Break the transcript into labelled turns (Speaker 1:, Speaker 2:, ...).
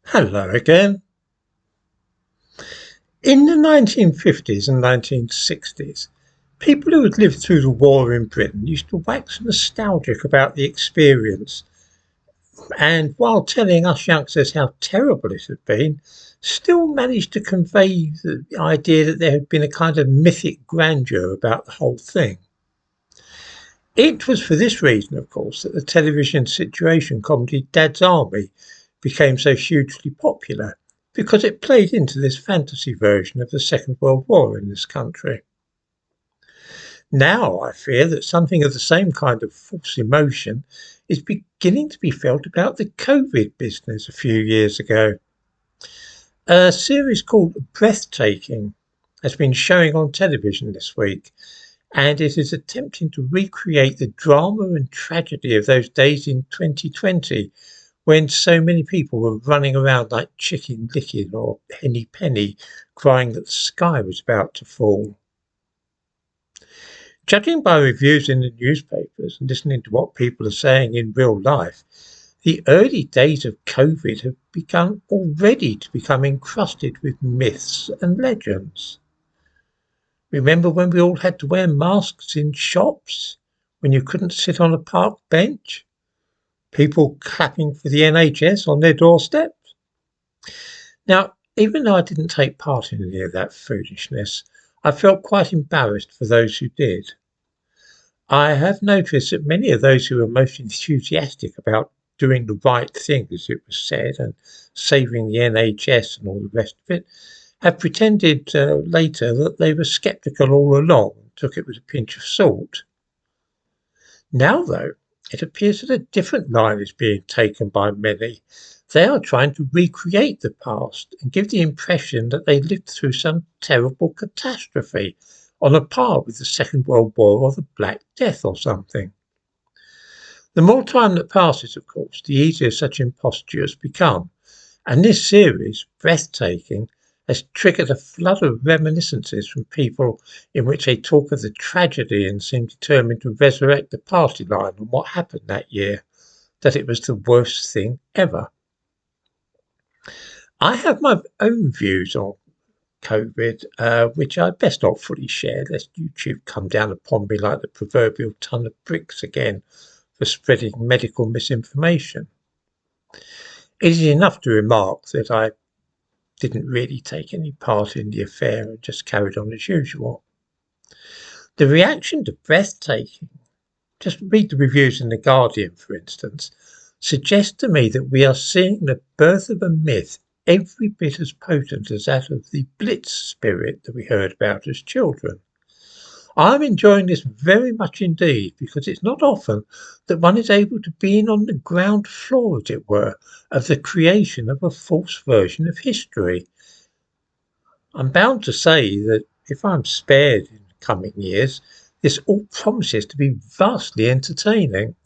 Speaker 1: Hello again. In the 1950s and 1960s, people who had lived through the war in Britain used to wax nostalgic about the experience, and while telling us youngsters how terrible it had been, still managed to convey the idea that there had been a kind of mythic grandeur about the whole thing. It was for this reason, of course, that the television situation comedy Dad's Army became so hugely popular, because it played into this fantasy version of the Second World War in this country. Now I fear that something of the same kind of false emotion is beginning to be felt about the COVID business a few years ago. A series called Breathtaking has been showing on television this week, and it is attempting to recreate the drama and tragedy of those days in 2020 when so many people were running around like Chicken Licken or Henny Penny, crying that the sky was about to fall. Judging by reviews in the newspapers and listening to what people are saying in real life, the early days of COVID have begun already to become encrusted with myths and legends. Remember when we all had to wear masks in shops? When you couldn't sit on a park bench? People clapping for the NHS on their doorsteps? Now, even though I didn't take part in any of that foolishness, I felt quite embarrassed for those who did. I have noticed that many of those who were most enthusiastic about doing the right thing, as it was said, and saving the NHS and all the rest of it, have pretended later that they were sceptical all along and took it with a pinch of salt. Now, though, it appears that a different line is being taken by many. They are trying to recreate the past and give the impression that they lived through some terrible catastrophe on a par with the Second World War or the Black Death or something. The more time that passes, of course, the easier such impostures become, and this series, Breathtaking, has triggered a flood of reminiscences from people in which they talk of the tragedy and seem determined to resurrect the party line on what happened that year, that it was the worst thing ever. I have my own views on COVID, which I best not fully share, lest YouTube come down upon me like the proverbial ton of bricks again for spreading medical misinformation. It is enough to remark that I didn't really take any part in the affair and just carried on as usual. The reaction to Breathtaking, just read the reviews in The Guardian, for instance, suggests to me that we are seeing the birth of a myth every bit as potent as that of the Blitz spirit that we heard about as children. I'm enjoying this very much indeed, because it's not often that one is able to be in on the ground floor, as it were, of the creation of a false version of history. I'm bound to say that if I'm spared in coming years, this all promises to be vastly entertaining.